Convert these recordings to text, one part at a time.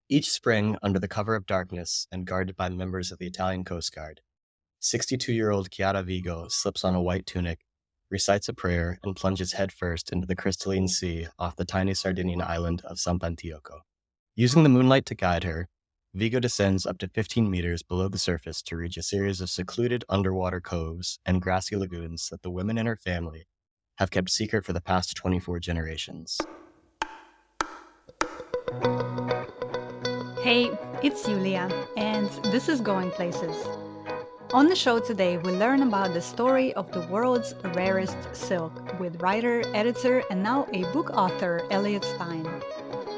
Each spring, under the cover of darkness and guarded by members of the Italian Coast Guard, 62-year-old Chiara Vigo slips on a white tunic, recites a prayer, and plunges headfirst into the crystalline sea off the tiny Sardinian island of Sant'Antioco. Using the moonlight to guide her, Vigo descends up to 15 meters below the surface to reach a series of secluded underwater coves and grassy lagoons that the women in her family have kept secret for the past 24 generations. Hey, it's Julia, and this is Going Places. On the show today, we learn about the story of the world's rarest silk with writer, editor, and now a book author, Eliot Stein.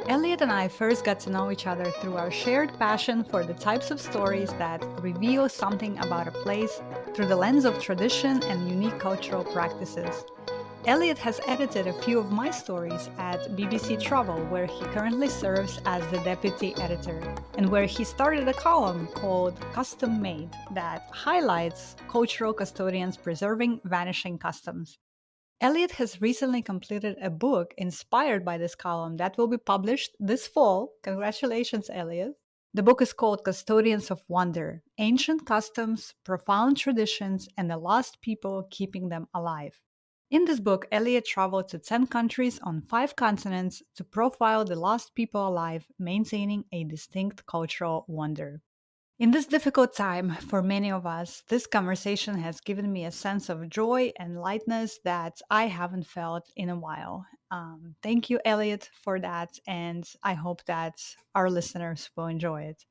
Eliot and I first got to know each other through our shared passion for the types of stories that reveal something about a place through the lens of tradition and unique cultural practices. Eliot has edited a few of my stories at BBC Travel, where he currently serves as the deputy editor, and where he started a column called Custom Made that highlights cultural custodians preserving vanishing customs. Eliot has recently completed a book inspired by this column that will be published this fall. Congratulations, Eliot. The book is called Custodians of Wonder: Ancient Customs, Profound Traditions, and the Lost People Keeping Them Alive. In this book, Eliot traveled to 10 countries on 5 continents to profile the lost people alive, maintaining a distinct cultural wonder. In this difficult time for many of us, this conversation has given me a sense of joy and lightness that I haven't felt in a while. Thank you, Eliot, for that, and I hope that our listeners will enjoy it.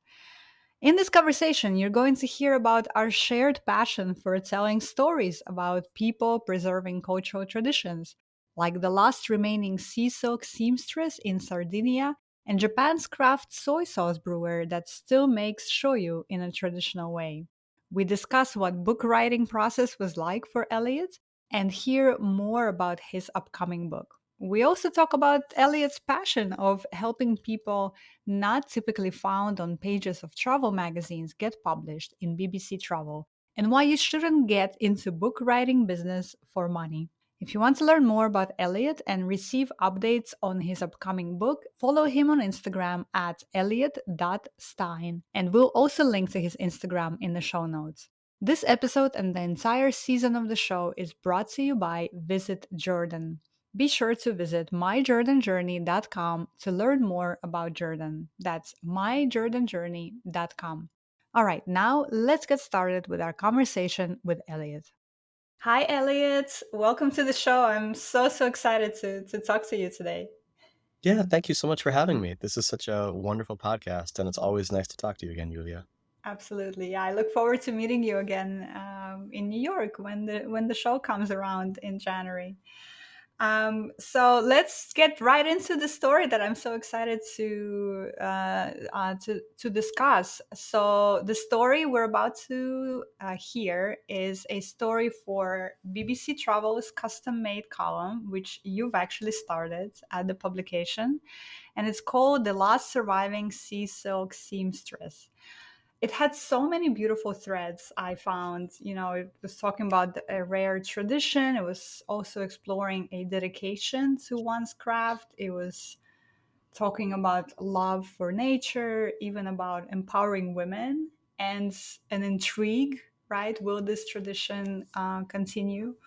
In this conversation, you're going to hear about our shared passion for telling stories about people preserving cultural traditions, like the last remaining sea silk seamstress in Sardinia and Japan's craft soy sauce brewer that still makes shoyu in a traditional way. We discuss what book writing process was like for Eliot and hear more about his upcoming book. We also talk about Eliot's passion of helping people not typically found on pages of travel magazines get published in BBC Travel, and why you shouldn't get into book writing business for money. If you want to learn more about Eliot and receive updates on his upcoming book, follow him on Instagram at eliot.stein, and we'll also link to his Instagram in the show notes. This episode and the entire season of the show is brought to you by Visit Jordan. Be sure to visit myjordanjourney.com to learn more about Jordan. That's myjordanjourney.com. All right, now let's get started with our conversation with Eliot. Hi, Eliot. Welcome to the show. I'm so excited to talk to you today. Yeah, thank you so much for having me. This is such a wonderful podcast, and it's always nice to talk to you again, Julia. Absolutely. Yeah, I look forward to meeting you again in New York when the show comes around in January. So let's get right into the story that I'm so excited to discuss. So the story we're about to hear is a story for BBC Travel's custom-made column, which you've actually started at the publication, and it's called "The Last Surviving Sea Silk Seamstress." It had so many beautiful threads. I found, it was talking about a rare tradition. It was also exploring a dedication to one's craft. It was talking about love for nature, even about empowering women, and an intrigue, right? Will this tradition continue?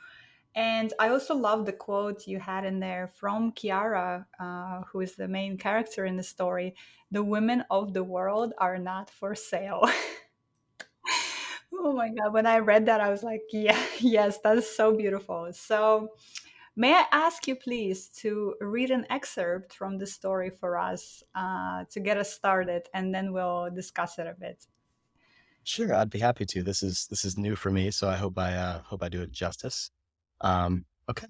And I also love the quote you had in there from Chiara, who is the main character in the story: "The women of the world are not for sale." Oh my God. When I read that, I was like, yeah, yes, that is so beautiful. So, may I ask you, please, to read an excerpt from the story for us to get us started, and then we'll discuss it a bit. Sure, I'd be happy to. This is new for me, so I hope I do it justice. Okay.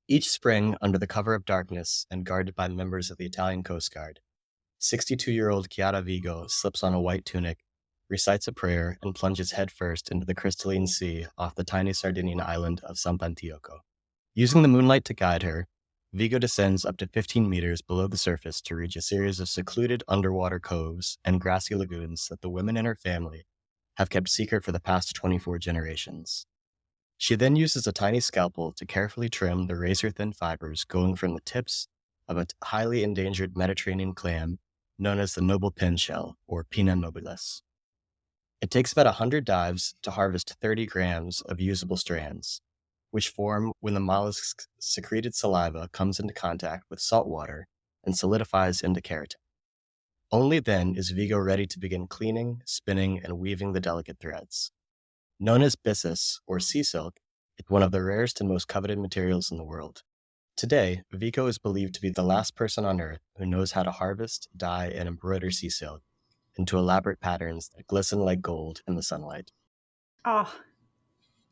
Each spring, under the cover of darkness and guarded by members of the Italian Coast Guard, 62-year-old Chiara Vigo slips on a white tunic, recites a prayer, and plunges headfirst into the crystalline sea off the tiny Sardinian island of Sant'Antioco. Using the moonlight to guide her, Vigo descends up to 15 meters below the surface to reach a series of secluded underwater coves and grassy lagoons that the women in her family have kept secret for the past 24 generations. She then uses a tiny scalpel to carefully trim the razor-thin fibers going from the tips of a highly endangered Mediterranean clam known as the noble pin shell, or pinna nobilis. It takes about 100 dives to harvest 30 grams of usable strands, which form when the mollusk's secreted saliva comes into contact with salt water and solidifies into keratin. Only then is Vigo ready to begin cleaning, spinning, and weaving the delicate threads. Known as byssus, or sea silk, it's one of the rarest and most coveted materials in the world. Today, Vigo is believed to be the last person on Earth who knows how to harvest, dye, and embroider sea silk into elaborate patterns that glisten like gold in the sunlight. Oh,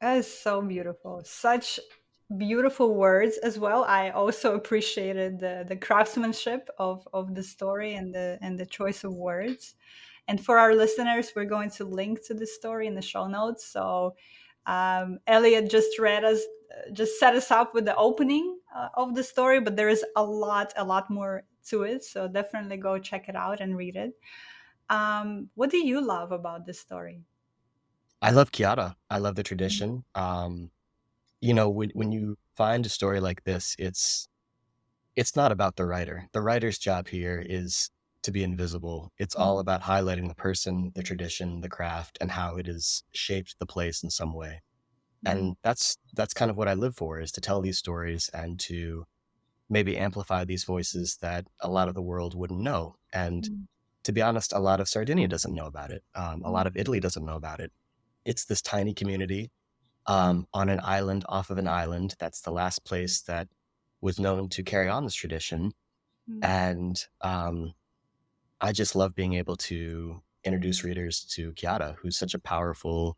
that is so beautiful. Such beautiful words as well. I also appreciated the craftsmanship of the story and the choice of words. And for our listeners, we're going to link to the story in the show notes. So Eliot just set us up with the opening of the story, but there is a lot more to it. So definitely go check it out and read it. What do you love about this story? I love Kiara. I love the tradition. When you find a story like this, it's not about the writer. The writer's job here is to be invisible. It's all about highlighting the person, the tradition, the craft, and how it has shaped the place in some way. Mm, And that's kind of what I live for, is to tell these stories and to maybe amplify these voices that a lot of the world wouldn't know. And mm, to be honest, a lot of Sardinia doesn't know about it. A mm, lot of Italy doesn't know about it. It's this tiny community on an island off of an island. That's the last place that was known to carry on this tradition. mm, And I just love being able to introduce readers to Chiara, who's such a powerful,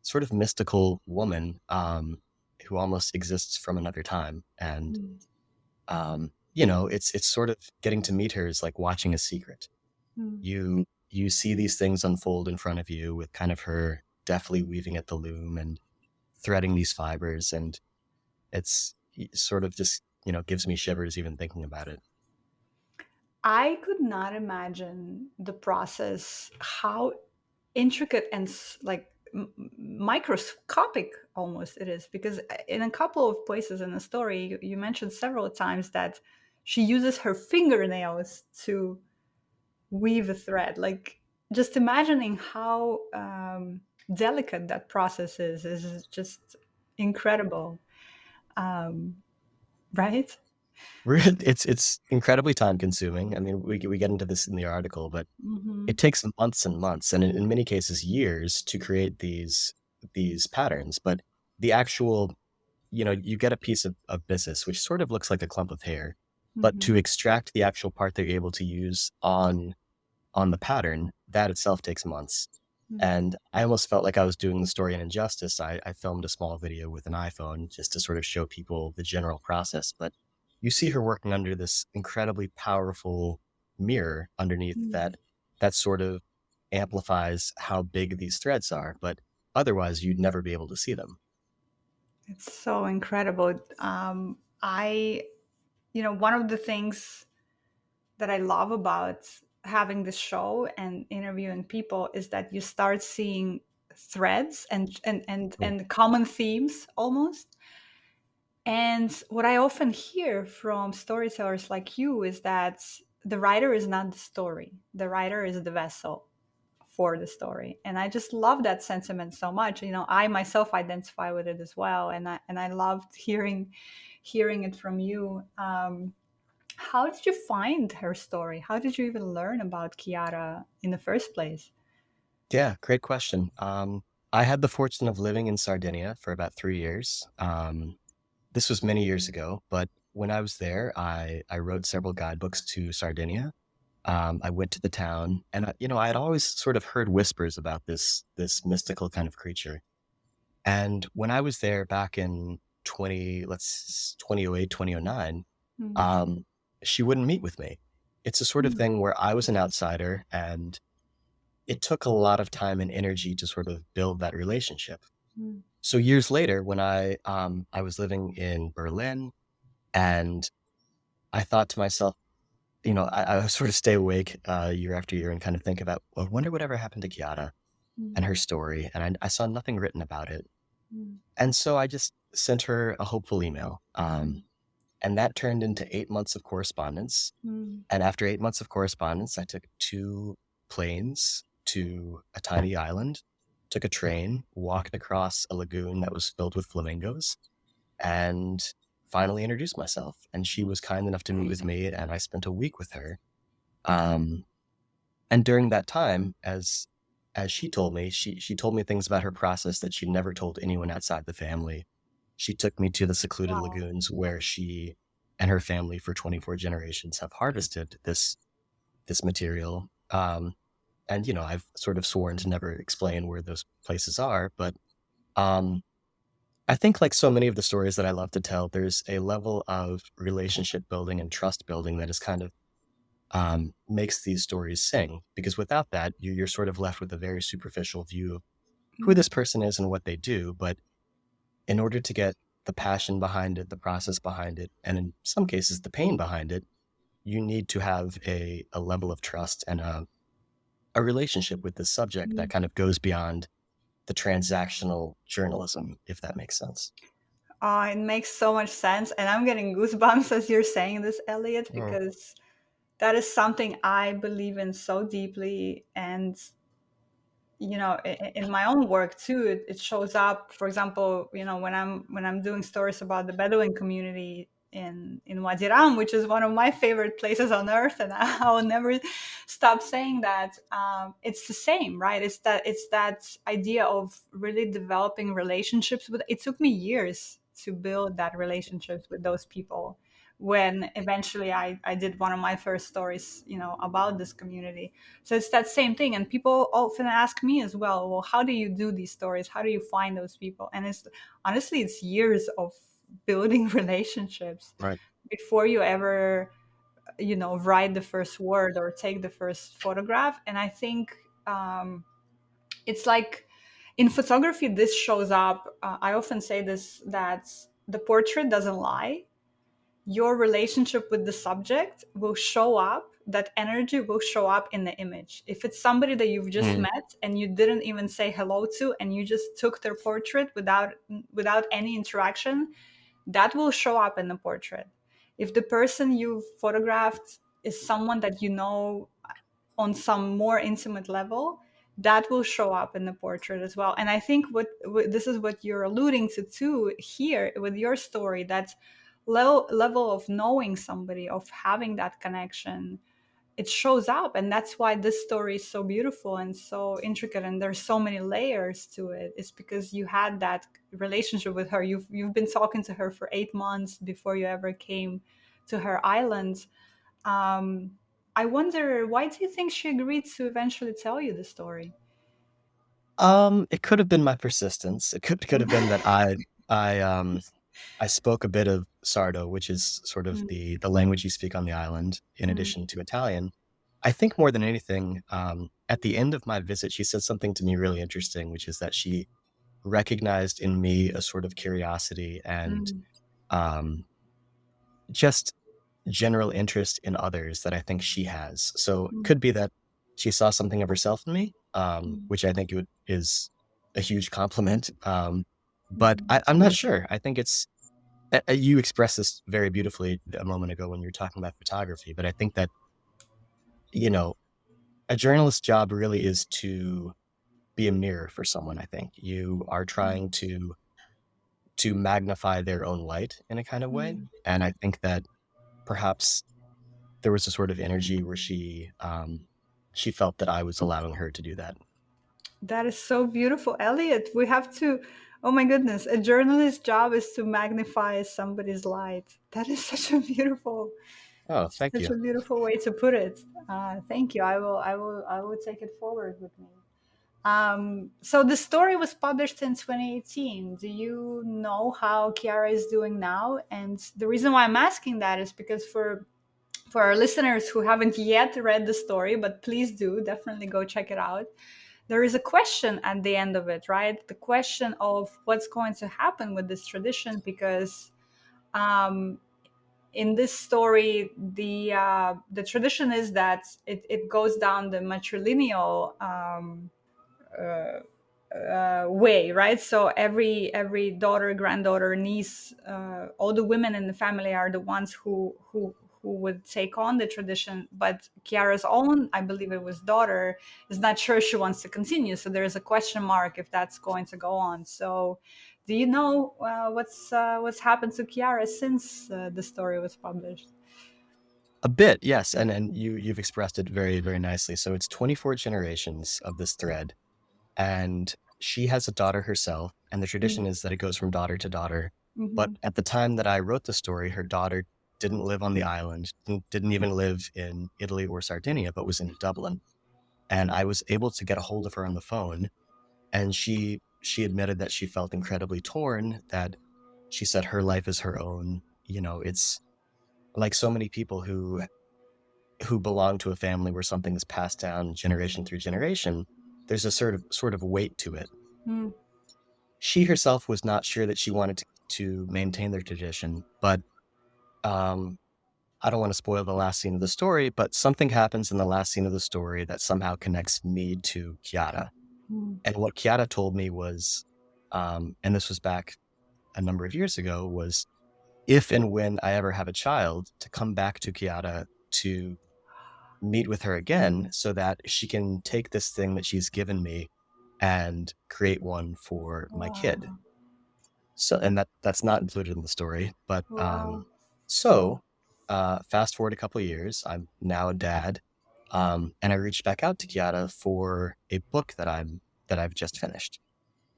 sort of mystical woman who almost exists from another time. And mm, it's sort of getting to meet her is like watching a secret. mm. You see these things unfold in front of you with kind of her deftly weaving at the loom and threading these fibers, and it's sort of just gives me shivers even thinking about it. I could not imagine the process, how intricate and microscopic almost it is, because in a couple of places in the story, you mentioned several times that she uses her fingernails to weave a thread. Like, just imagining how delicate that process is just incredible. Um, right? It's incredibly time consuming. I mean, we get into this in the article, but Hmm. it takes months and months, and in many cases years, to create these patterns. But the actual, you get a piece of byssus, which sort of looks like a clump of hair, but Hmm. to extract the actual part that you're able to use on the pattern, that itself takes months. And I almost felt like I was doing the story an injustice. I filmed a small video with an iPhone just to sort of show people the general process. But you see her working under this incredibly powerful mirror underneath that sort of amplifies how big these threads are. But otherwise, you'd never be able to see them. It's so incredible. One of the things that I love about having this show and interviewing people is that you start seeing threads and common themes almost. And what I often hear from storytellers like you is that the writer is not the story, the writer is the vessel for the story. And I just love that sentiment so much. I myself identify with it as well, and I loved hearing it from you. How did you find her story? How did you even learn about Kiara in the first place? Yeah, great question. I had the fortune of living in Sardinia for about 3 years. This was many years ago, but when I was there, I wrote several guidebooks to Sardinia. I went to the town, and I had always sort of heard whispers about this mystical kind of creature. And when I was there back in 2008, 2009, Mm, um, she wouldn't meet with me. It's a sort of mm, thing where I was an outsider, and it took a lot of time and energy to sort of build that relationship. mm, So years later, when I was living in Berlin, and I thought to myself, I would sort of stay awake year after year and kind of think about, well, I wonder whatever happened to Kiara and mm, her story, and I saw nothing written about it. mm, And so I just sent her a hopeful email. And that turned into 8 months of correspondence. Mm. And after 8 months of correspondence, I took 2 planes to a tiny island, took a train, walked across a lagoon that was filled with flamingos, and finally introduced myself. And she was kind enough to meet with me, and I spent a week with her. Um, and during that time, as she told me, she told me things about her process that she'd never told anyone outside the family. She took me to the secluded Wow. lagoons where she and her family for 24 generations have harvested this material. And I've sort of sworn to never explain where those places are, but um, I think like so many of the stories that I love to tell, there's a level of relationship building and trust building that is kind of makes these stories sing. Because without that, you're sort of left with a very superficial view of who Mm. this person is and what they do. But in order to get the passion behind it, the process behind it, and in some cases, the pain behind it, you need to have a level of trust and a relationship with the subject that Mm. kind of goes beyond the transactional journalism, if that makes sense. Oh, it makes so much sense. And I'm getting goosebumps as you're saying this, Elliot, Mm. because that is something I believe in so deeply. And in my own work too, it shows up, for example, when I'm doing stories about the Bedouin community in Wadiram, which is one of my favorite places on earth, and I will never stop saying that. It's the same, right? It's that idea of really developing relationships with. It took me years to build that relationships with those people, when eventually I did one of my first stories, about this community. So it's that same thing. And people often ask me as well, how do you do these stories? How do you find those people? And it's honestly, it's years of building relationships Right. before you ever, write the first word or take the first photograph. And I think it's like in photography, this shows up. I often say this, that the portrait doesn't lie. Your relationship with the subject will show up, that energy will show up in the image. If it's somebody that you've just Mm. met and you didn't even say hello to, and you just took their portrait without any interaction, that will show up in the portrait. If the person you've photographed is someone that you know on some more intimate level, that will show up in the portrait as well. And I think what this is what you're alluding to too here with your story, that level of knowing somebody, of having that connection, it shows up. And that's why this story is so beautiful and so intricate, and there's so many layers to it. It's because you had that relationship with her. You've been talking to her for 8 months before you ever came to her island. um, I wonder, why do you think she agreed to eventually tell you the story? It could have been my persistence. It could have been that I spoke a bit of Sardo, which is sort of Mm, the language you speak on the island, in mm, addition to Italian. I think more than anything, at the end of my visit, she said something to me really interesting, which is that she recognized in me a sort of curiosity and mm, um, just general interest in others that I think she has. So it mm, could be that she saw something of herself in me, mm, which I think is a huge compliment. But mm. I'm not sure. I think it's you expressed this very beautifully a moment ago when you were talking about photography. But I think that you know a journalist's job really is to be a mirror for someone. I think you are trying to magnify their own light in a kind of way, Mm. and I think that perhaps there was a sort of energy where she felt that I was allowing her to do that. That is so beautiful, Elliot. We have to. Oh my goodness, a journalist's job is to magnify somebody's light. That is Oh, thank such you. a beautiful way to put it. Thank you. I will take it forward with me. So the story was published in 2018. Do you know how Kiara is doing now? And the reason why I'm asking that is because for our listeners who haven't yet read the story, but please do definitely go check it out. There is a question at the end of it, right? The question of what's going to happen with this tradition, because um, in this story, the tradition is that it goes down the matrilineal way, right? So every daughter, granddaughter, niece, all the women in the family are the ones who would take on the tradition. But Kiara's own, I believe it was daughter, is not sure she wants to continue. So there is a question mark if that's going to go on. So, do you know what's happened to Kiara since the story was published? A bit, yes, and you've expressed it very, very nicely. So it's 24 generations of this thread, and she has a daughter herself, and the tradition is that it goes from daughter to daughter. But Mm-hmm. at the time that I wrote the story, her daughter didn't live on the island, didn't even live in Italy or Sardinia, but was in Dublin. And I was able to get a hold of her on the phone, and she admitted that she felt incredibly torn, that she said her life is her own. It's like so many people who belong to a family where something is passed down generation through generation, there's a sort of weight to it. Mm. She herself was not sure that she wanted to maintain their tradition, but um, I don't want to spoil the last scene of the story, but something happens in the last scene of the story that somehow connects me to Chiara. Mm. And what Chiara told me was, and this was back a number of years ago, was if and when I ever have a child, to come back to Chiara to meet with her again so that she can take this thing that she's given me and create one for my kid. Wow. So, and that's not included in the story, but Wow. so fast forward a couple of years, I'm now a dad, and I reached back out to Kiara for a book that I've just finished,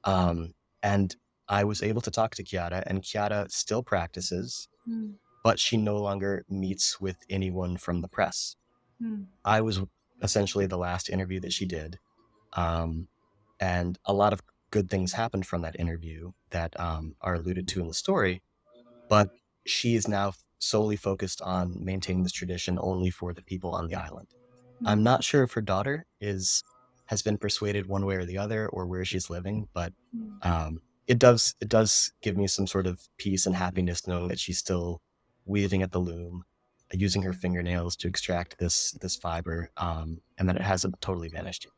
and I was able to talk to Kiara, and Kiara still practices, Mm. but she no longer meets with anyone from the press. Mm. I was essentially the last interview that she did. Um, and a lot of good things happened from that interview that are alluded to in the story. But she is now solely focused on maintaining this tradition only for the people on the island. I'm Mm. not sure if her daughter has been persuaded one way or the other or where she's living, but Mm. it does give me some sort of peace and happiness knowing that she's still weaving at the loom, using her fingernails to extract this fiber, and that it hasn't totally vanished yet.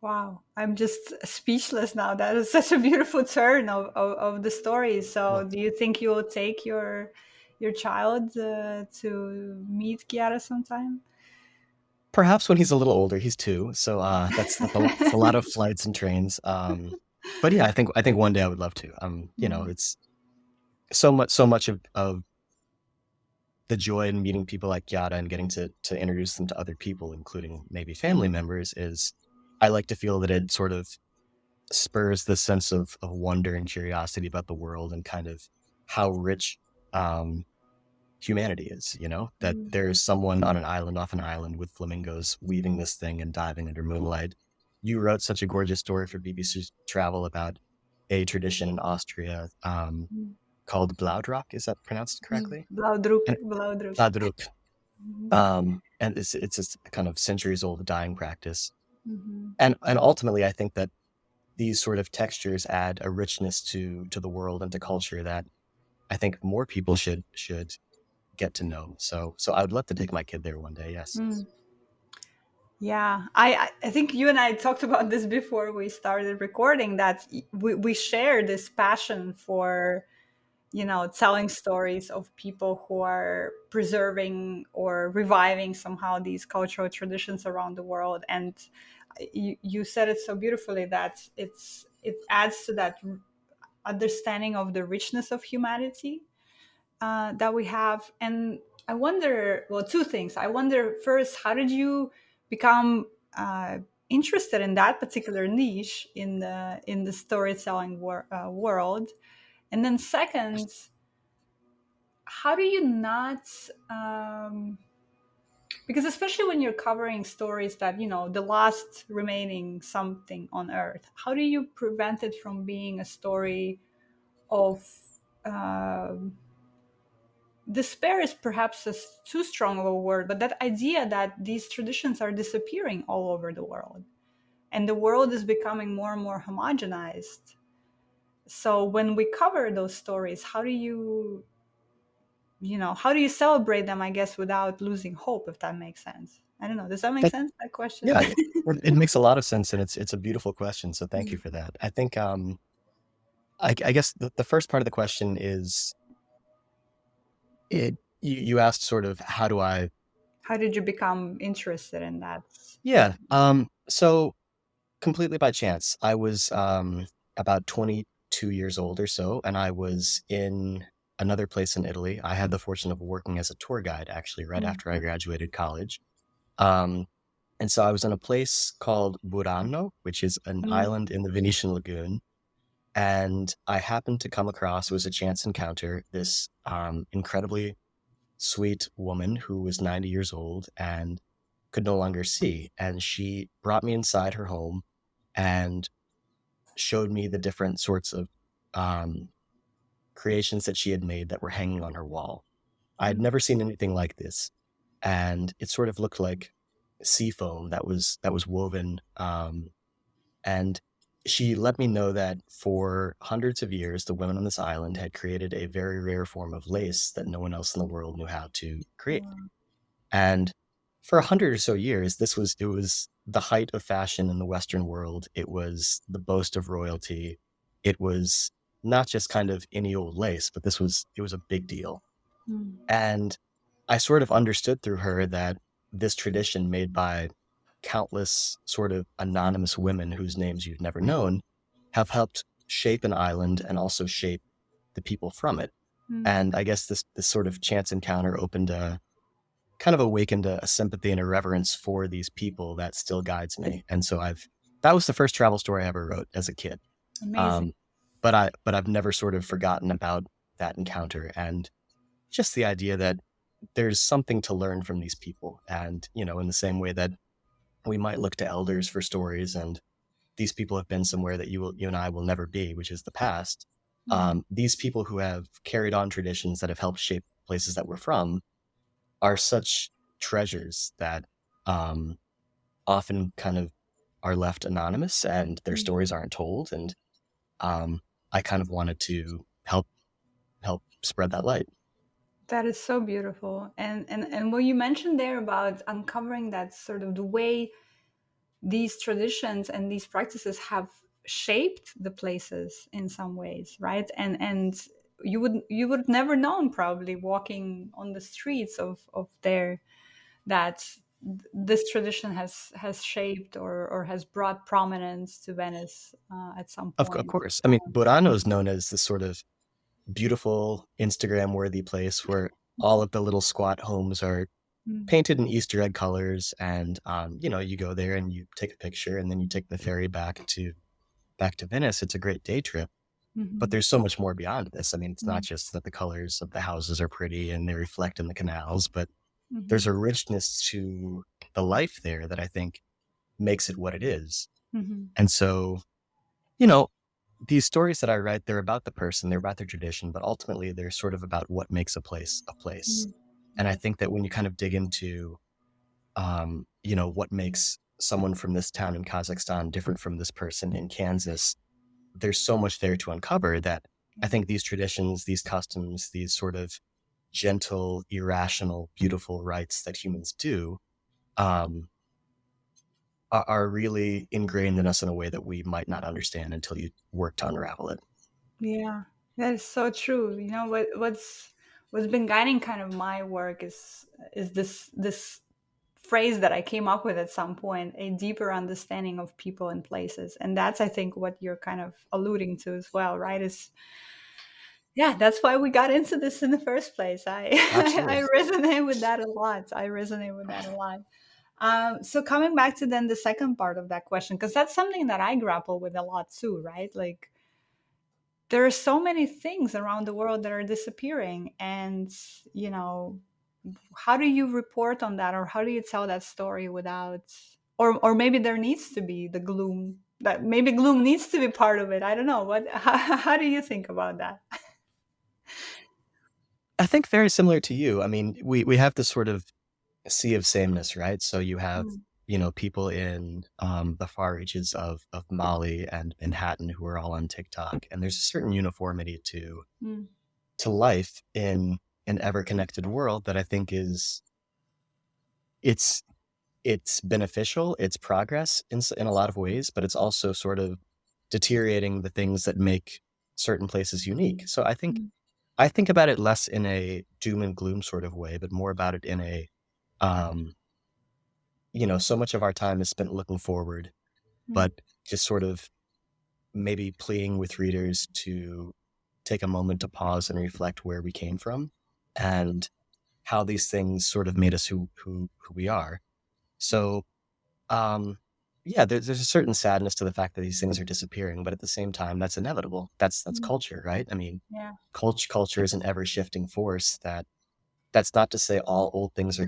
Wow, I'm just speechless now. That is such a beautiful turn of the story. So, Well, do you think you will take your child to meet Kiara sometime? perhaps when he's a little older, he's 2, so that's a lot of flights and trains. But yeah, I think one day I would love to. Mm. It's so much of the joy in meeting people like Yada and getting to introduce them to other people, including maybe family members, is I like to feel that it sort of spurs this sense of wonder and curiosity about the world and kind of how rich um, humanity is, that Mm. there's someone on an island off an island with flamingos weaving this thing and diving under moonlight. You wrote such a gorgeous story for BBC Travel about a tradition in Austria Mm. called Blaudrock. Is that pronounced Mm. correctly? Blauwdruk, And blauwdruk. Blaudruck. Mhm. And it's this kind of centuries old dying practice. Mhm. And ultimately, I think that these sort of textures add a richness to the world and to culture that I think more people should get to know. So I would love to take my kid there one day. Yes. Mm. Yeah, I think you and I talked about this before we started recording. That we share this passion for telling stories of people who are preserving or reviving somehow these cultural traditions around the world. And you said it so beautifully that it adds to that understanding of the richness of humanity that we have. And I wonder, well, two things. I wonder first, how did you become interested in that particular niche in the storytelling world? And then second, how do you not because especially when you're covering stories that the last remaining something on earth, how do you prevent it from being a story of um despair is perhaps too strong of a word, but that idea that these traditions are disappearing all over the world and the world is becoming more and more homogenized. So when we cover those stories, how do you celebrate them, I guess, without losing hope, if that makes sense? I don't know. Does that make That sense, that question? yeah, it makes a lot of sense, and it's a beautiful question. So thank you Mm. for that. I think I guess the first part of the question is it. You asked sort of how do I. How did you become interested in that? Yeah. So completely by chance, I was about 22 years old or so, and I was in another place in Italy. I had the fortune of working as a tour guide actually right Mm, after I graduated college. Um, and so I was in a place called Burano, which is an mm, island in the Venetian lagoon. And I happened to come across, it was a chance encounter, this incredibly sweet woman who was 90 years old and could no longer see. And she brought me inside her home and showed me the different sorts of um, creations that she had made that were hanging on her wall. I had mm, never seen anything like this, and it sort of looked like sea foam that was woven. And she let me know that for hundreds of years, the women on this island had created a very rare form of lace that no one else in the world knew how to create. wow. And for 100 or so years, it was the height of fashion in the Western world. It was the boast of royalty. It was not just kind of any old lace, but it was a big deal. Mm, And I sort of understood through her that this tradition made by countless sort of anonymous women whose names you've never known have helped shape an island and also shape the people from it. mm, And I guess this sort of chance encounter opened a kind of awakened a sympathy and a reverence for these people that still guides me. And so that was the first travel story I ever wrote as a kid. amazing. Um, but I've never sort of forgotten about that encounter and just the idea that there's something to learn from these people. And, in the same way that we might look to elders for stories and these people have been somewhere that you and I will never be, which is the past. Mm, These people who have carried on traditions that have helped shape places that we're from are such treasures that um, often kind of are left anonymous and their mm. stories aren't told. And um, I kind of wanted to help spread that light. That is so beautiful. And what you mentioned there about uncovering that sort of the way these traditions and these practices have shaped the places in some ways, right? And you would never known, probably walking on the streets of there, that this tradition has shaped or has brought prominence to Venice at some Of point. course. I mean, Burano is known as this sort of beautiful Instagram worthy place where all of the little squat homes are Mm, painted in Easter egg colors. And, you go there and you take a picture and then you take the ferry back to Venice. It's a great day trip. But mhm, there's so much more beyond this. I mean, it's not mm, just that the colors of the houses are pretty and they reflect in the canals, but there's mhm, a richness to the life there that I think makes it what it is. mhm, And so, you know, these stories that I write, they're about the person, they're about their tradition, but ultimately they're sort of about what makes a place a place. mhm. And I Yes. think that when you kind of dig into, what makes someone from this town in Kazakhstan different from this person in Kansas, there's so much there to uncover that I think these traditions, these customs, these sort of gentle, irrational, beautiful rites that humans do um, are really ingrained in us in a way that we might not understand until you work to unravel it. Yeah, that is so true. You know what's been guiding kind of my work is this phrase that I came up with at some point, a deeper understanding of people and places. And that's, I think, what you're kind of alluding to as well, right? Is yeah, that's why we got into this in the first place. I I Absolutely. resonate with that a lot. I resonate with that a lot. So coming back to then the second part of that question, because that's something that I grapple with a lot too, right? Like there are so many things around the world that are disappearing, and you know, how do you report on that, or how do you tell that story without, or maybe there needs to be the gloom, that maybe gloom needs to be part of it. I don't know what how do you think about that? I think very similar to you. I mean, we have this sort of sea of sameness, right? So you have, Mm, people in the far reaches of Mali and Manhattan who are all on TikTok, and there's a certain uniformity mm, to life in an ever connected world that I think is it's it's beneficial, it's progress in a lot of ways, but it's also sort of deteriorating the things that make certain places unique. So Mm, I think about it less in a doom and gloom sort of way, but more about it in a, um, so much of our time is spent looking forward, mm, but just sort of maybe pleading with readers to take a moment to pause and reflect where we came from and how these things sort of made us who we are. So, um, yeah, there's a certain sadness to the fact that these things are disappearing, but at the same time, that's inevitable. That's mm. culture, right? I mean, Yeah, culture is an ever shifting force. That's not to say all old things are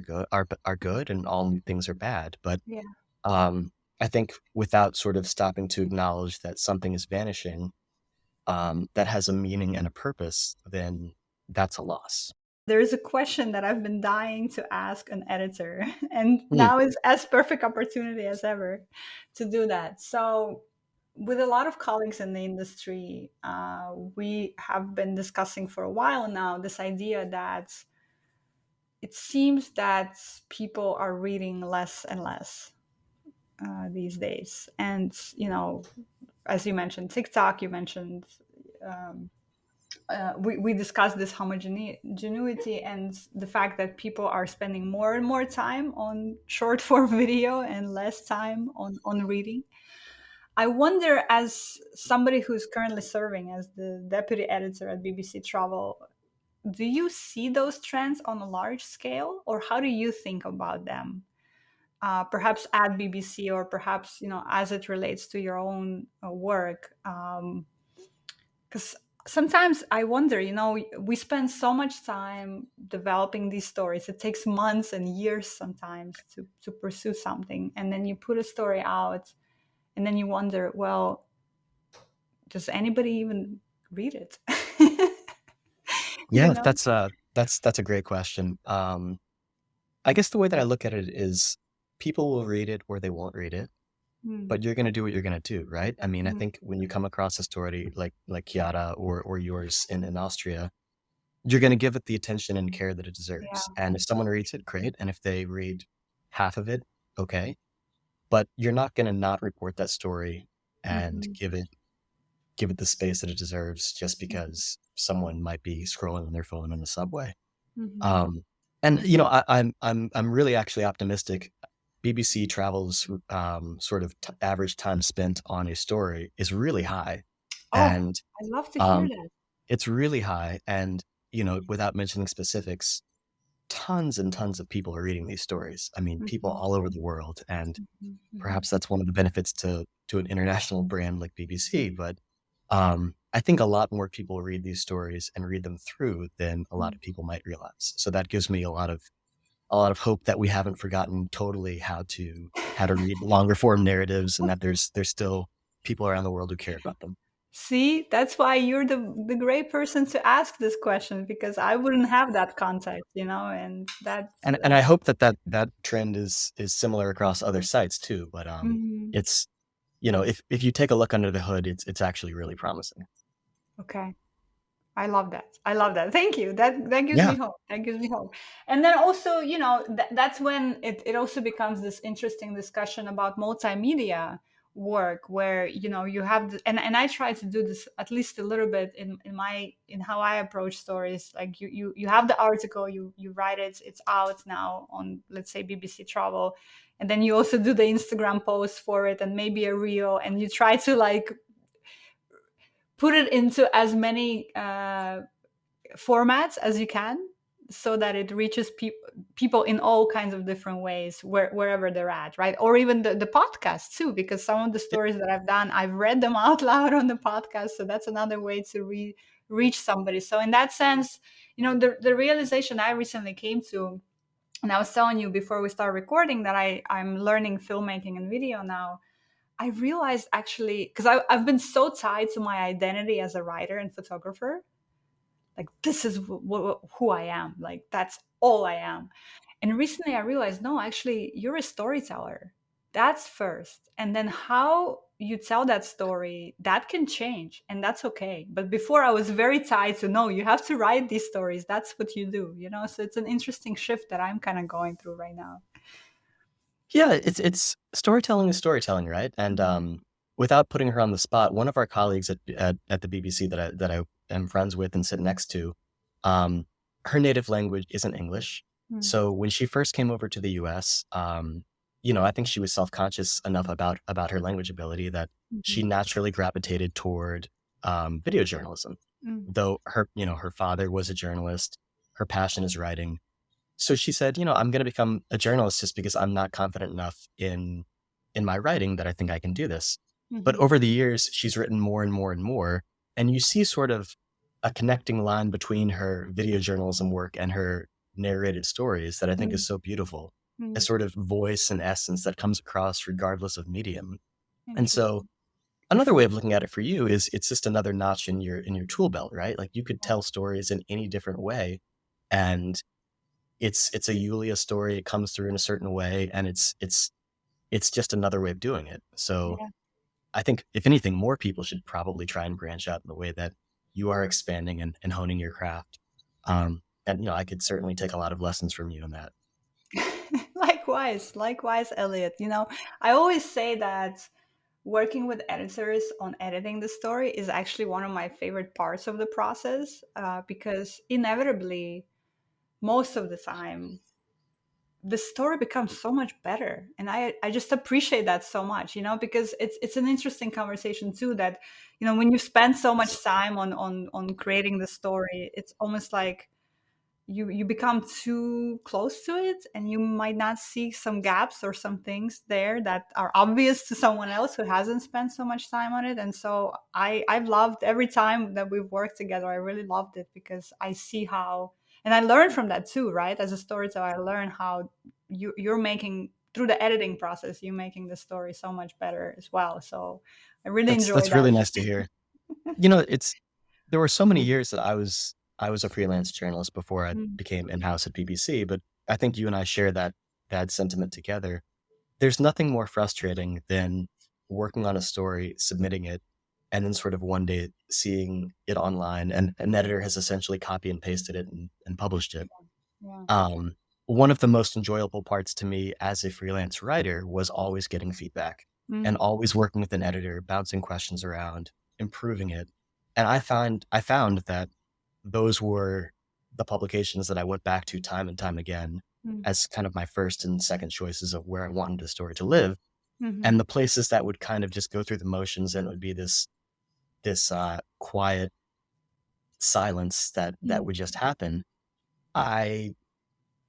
good and all new things are bad, but yeah. um, I think without sort of stopping to acknowledge that something is vanishing, that has a meaning and a purpose, then that's a loss. There is a question that I've been dying to ask an editor, and Hmm. now is as perfect opportunity as ever to do that. So, with a lot of colleagues in the industry, we have been discussing for a while now this idea that it seems that people are reading less and less these days. And, as you mentioned, TikTok, you mentioned um, we discussed this homogeneity and the fact that people are spending more and more time on short form video and less time on reading. I wonder, as somebody who's currently serving as the deputy editor at BBC Travel, do you see those trends on a large scale, or how do you think about them? Perhaps at BBC, or perhaps as it relates to your own work. Because sometimes I wonder, we spend so much time developing these stories. It takes months and years sometimes to pursue something. And then you put a story out and then you wonder, well, does anybody even read it? you Yeah, know? that's a great question. I guess the way that I look at it is people will read it or they won't read it, Mm, but you're going to do what you're going to do, right? I mean, I mm, think when you come across a story like Chiara or yours in Austria, you're going to give it the attention and care that it yeah. deserves. And if someone reads it, great. And if they read half of it, okay. But you're not going to not report that story and Hmm. give it the space that it deserves just because someone might be scrolling on their phone on the subway. Hmm. Um, and I'm really actually optimistic. BBC Travel's sort of average time spent on a story is really high, Oh, and I love to hear um, that. it's really high. And without mentioning specifics, tons and tons of people are reading these stories. I mean, people Hmm. all over the world, and Hmm. Hmm. perhaps that's one of the benefits to an international brand like BBC. But I think a lot more people read these stories and read them through than a lot of people might realize. So that gives me a lot of hope that we haven't forgotten totally how to read longer form narratives, and that there's still people around the world who care about them. See, that's why you're the great person to ask this question, because I wouldn't have that context, and that's And I hope that trend is similar across other sites too. But mhm. it's if you take a look under the hood, it's actually really promising. Okay. I love that. I love that. Thank you. That gives Yeah. me hope. That gives me hope. And then also, that's when it also becomes this interesting discussion about multimedia work, where you have and I try to do this at least a little bit in how I approach stories. Like you have the article, you write it, it's out now on, let's say, BBC Travel, and then you also do the Instagram post for it and maybe a reel, and you try to like put it into as many formats as you can, so that it reaches people in all kinds of different ways, wherever they're at, right? Or even the podcast too, because some of the stories that I've done, I've read them out loud on the podcast, so that's another way to reach somebody. So in that sense, the realization I recently came to, and I was telling you before we start recording that I'm learning filmmaking and video now. I realized, actually, because I've been so tied to my identity as a writer and photographer, like this is who I am, like that's all I am. And recently I realized, no, actually you're a storyteller. That's first, and then how you tell that story, that can change, and that's okay. But before I was very tied to, no, you have to write these stories, that's what you do. So it's an interesting shift that I'm kind of going through right now. Yeah, it's storytelling is storytelling, right? And without putting her on the spot, one of our colleagues at the BBC that I am friends with and sit next to, um, her native language isn't English. Mm, So when she first came over to the US, I think she was self-conscious enough about her language ability that she mhm, naturally gravitated toward video journalism. mm, Though her father was a journalist, her passion is writing. So she said, I'm going to become a journalist just because I'm not confident enough in my writing that I think I can do this. But mhm, over the years, she's written more and more and more, and you see sort of a connecting line between her video journalism work and her narrated stories that I think mm, is so beautiful. A mm. sort of voice and essence that comes across regardless of medium. And so Interesting. another way of looking at it for you is it's just another notch in your tool belt, right? Like you could tell stories in any different way, and it's a Yulia story. It comes through in a certain way, and it's just another way of doing it. So Yeah. I think if anything, more people should probably try and branch out in the way that you are expanding and honing your craft. And I could certainly take a lot of lessons from you in that. Likewise, likewise, Elliot. I always say that working with editors on editing the story is actually one of my favorite parts of the process, because inevitably, most of the time, the story becomes so much better, and I just appreciate that so much, because it's an interesting conversation too. That when you spend so much time on creating the story, it's almost like you become too close to it, and you might not see some gaps or some things there that are obvious to someone else who hasn't spent so much time on it. And so I've loved every time that we've worked together. I really loved it because I see how, and I learn from that too, right? As a storyteller, I learn how you're making, through the editing process, you're making the story so much better as well. So I really enjoy That's really that. nice to hear. It's there were so many years that I was a freelance journalist before I Mm, became in-house at BBC, but I think you and I share that sentiment together. There's nothing more frustrating than working on a story, submitting it, and then sort of one day seeing it online and an editor has essentially copy and pasted it and published it. yeah. Um, One of the most enjoyable parts to me as a freelance writer was always getting feedback and Mm, always working with an editor, bouncing questions around, improving it. And I found that those were the publications that I went back to time and time again mm, as kind of my first and second choices of where I wanted the story to live. mhm, And the places that would kind of just go through the motions and it would be this quiet silence that mm, would just happen. I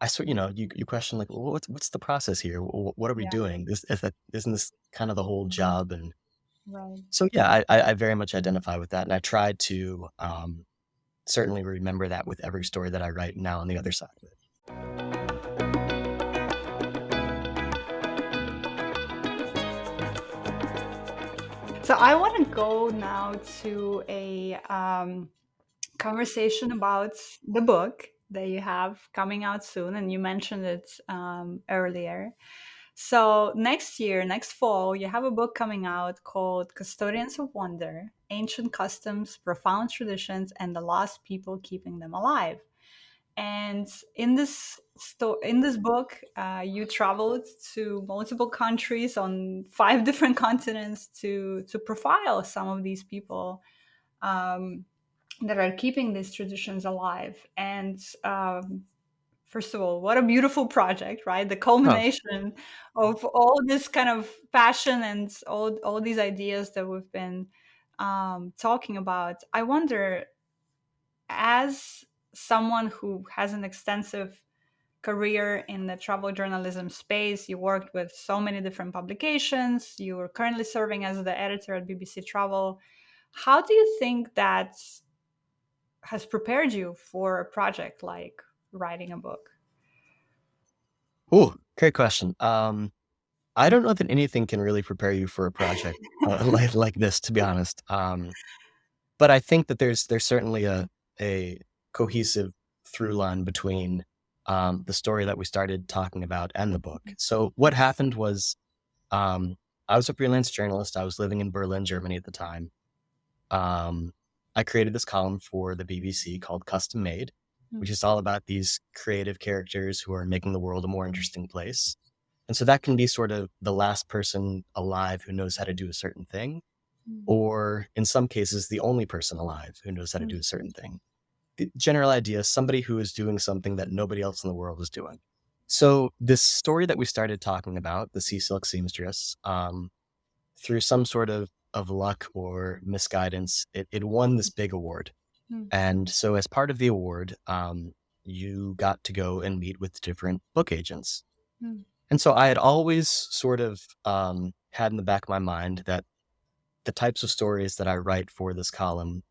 I sort you question like, well, what's the process here? What are we yeah, doing? Isn't this kind of the whole job? And right. so yeah, I very much identify with that, and I try to certainly remember that with every story that I write now on the other side of it. So I want to go now to a conversation about the book that you have coming out soon, and you mentioned it earlier. So next year, next fall, you have a book coming out called "Custodians of Wonder: Ancient Customs, Profound Traditions, and the Lost People Keeping Them Alive." And in this book, you traveled to multiple countries on 5 different continents to profile some of these people, um, that are keeping these traditions alive. And first of all, what a beautiful project, right? The Oh, culmination of all this kind of passion and all these ideas that we've been talking about. I wonder, as someone who has an extensive career in the travel journalism space, you worked with so many different publications, you are currently serving as the editor at BBC Travel. How do you think that has prepared you for a project like writing a book? ooh, great question. I don't know that anything can really prepare you for a project like this, to be honest. But I think that there's certainly a cohesive through line between the story that we started talking about and the book. So what happened was um, I was a freelance journalist. I was living in Berlin, Germany at the time. Um, I created this column for the BBC called Custom Made, which Mm, is all about these creative characters who are making the world a more interesting place. And so that can be sort of the last person alive who knows how to do a certain thing, Mm, or in some cases, the only person alive who knows how to mm, do a certain thing. The general idea is somebody who is doing something that nobody else in the world is doing. So this story that we started talking about, the Sea Silk Seamstress, through some sort of luck or misguidance, it won this big award. mm, And so as part of the award, you got to go and meet with different book agents. mm, And so I had always sort of had in the back of my mind that the types of stories that I write for this column,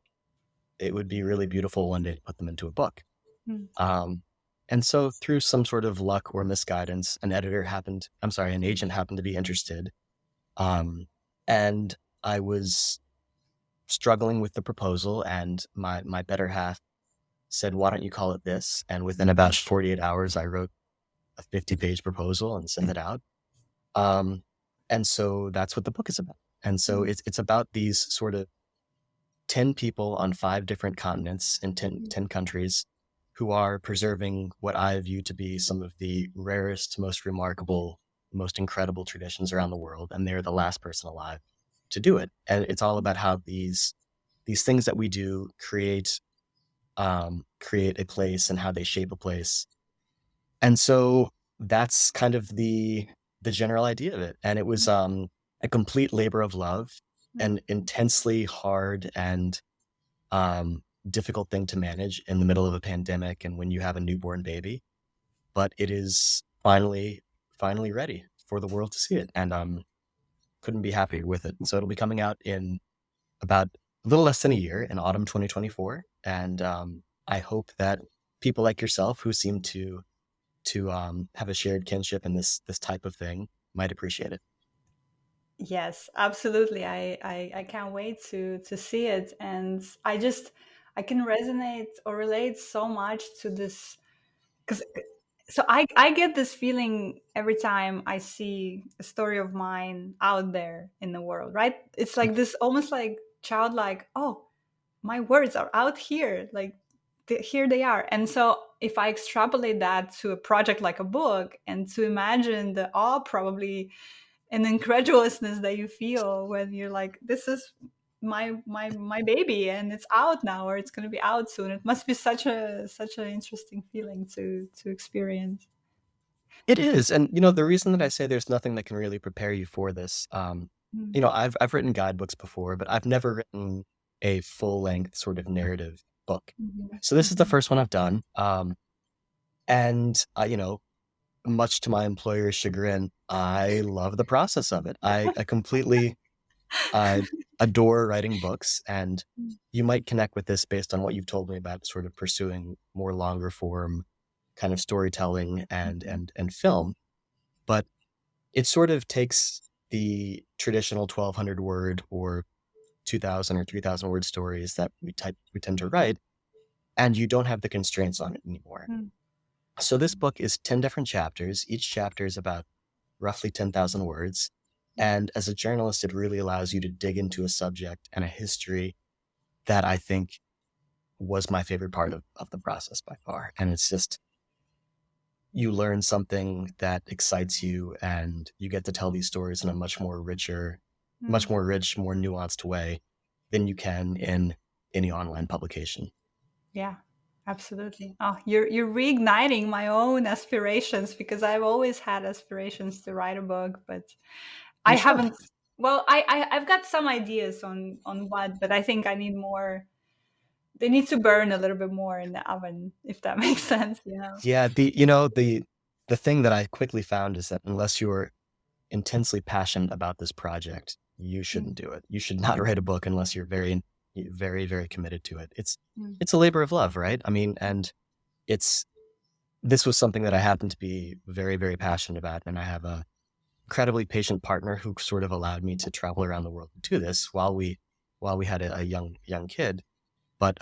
it would be really beautiful one day to put them into a book. mm, Um, and so through some sort of luck or misguidance, an agent happened to be interested. Um, and I was struggling with the proposal, and my better half said, "Why don't you call it this?" And within about 48 hours, I wrote a 50-page proposal and sent it out. Um, and so that's what the book is about. And so mm, it's about these sort of 10 people on 5 different continents in mm, 10 countries who are preserving what I view to be some of the rarest, most remarkable, most incredible traditions around the world. And they're the last person alive to do it. And it's all about how these things that we do create a place and how they shape a place. And so that's kind of the general idea of it. And it was a complete labor of love, mm, an intensely hard and difficult thing to manage in the middle of a pandemic and when you have a newborn baby. But it is finally ready for the world to see it, and couldn't be happier with it. So it'll be coming out in about a little less than a year, in autumn 2024, and I hope that people like yourself who seem to have a shared kinship in this type of thing might appreciate it. Yes, absolutely. I can't wait to see it, and I can resonate or relate so much to this because I get this feeling every time I see a story of mine out there in the world, right? It's like this almost like childlike, oh, my words are out here, like here they are. And so if I extrapolate that to a project like a book and to imagine the awe probably and incredulousness that you feel when you're like, this is my baby and it's out now or it's going to be out soon, it must be such an interesting feeling to experience. It is, and the reason that I say there's nothing that can really prepare you for this, Mm, I've written guidebooks before, but I've never written a full length sort of narrative book. mhm, So this is the mhm, first one I've done, and much to my employer's chagrin, I love the process of it. I completely I adore writing books, and mm, you might connect with this based on what you've told me about sort of pursuing more longer form kind of storytelling and mhm, and film. But it sort of takes the traditional 1,200 word or 2,000 or 3,000 word stories that we tend to write, and you don't have the constraints on it anymore. mm, So this book is 10 different chapters. Each chapter is about roughly 10,000 words. mm, And as a journalist, it really allows you to dig into a subject and a history that I think was my favorite part of the process by far. And it's just, you learn something that excites you, and you get to tell these stories in a much mm. more rich, more nuanced way than you can in any online publication. Yeah, absolutely. Oh, you're reigniting my own aspirations because I've always had aspirations to write a book, but I You should. haven't. Well, I've got some ideas on what, but I think I need more. They need to burn a little bit more in the oven, if that makes sense. You know. Yeah, the thing that I quickly found is that unless you're intensely passionate about this project, you Mm, shouldn't do it. You should not write a book unless you're very committed to it. mm, It's a labor of love, right? I mean, and it's this was something that I happen to be very passionate about, and I have a incredibly patient partner who sort of allowed me to travel around the world to do this while we had a young kid. But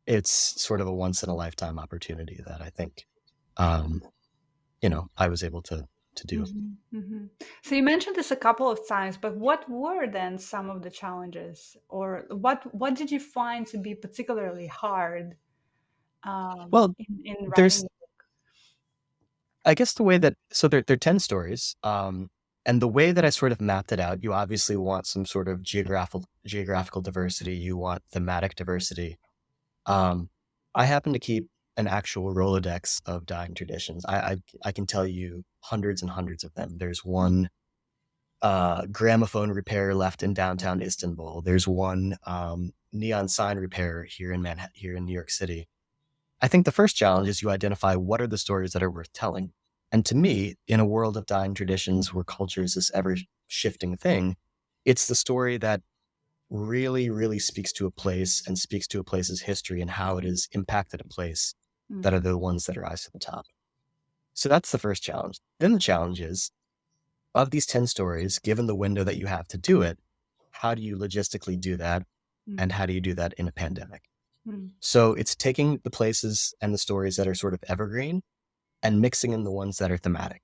it's sort of a once in a lifetime opportunity that I think um, I was able to do. mhm, mhm. So you mentioned this a couple of times, but what were then some of the challenges, or what did you find to be particularly hard Well, in there's writing? I guess the way that, so they're 10 stories. And the way that I sort of mapped it out, you obviously want some sort of geographical diversity. You want thematic diversity. Um, I happen to keep an actual Rolodex of dying traditions. I can tell you hundreds and hundreds of them. There's one gramophone repair left in downtown Istanbul. There's one neon sign repair here in Manhattan, here in New York City. I think the first challenge is you identify what are the stories that are worth telling. And to me, in a world of dying traditions where culture is this ever shifting thing, it's the story that really, really speaks to a place and speaks to a place's history and how it has impacted a place Mm, that are the ones that rise to the top. So that's the first challenge. Then the challenge is, of these 10 stories, given the window that you have to do it, how do you logistically do that? mm, And how do you do that in a pandemic? mm, So it's taking the places and the stories that are sort of evergreen and mixing in the ones that are thematic.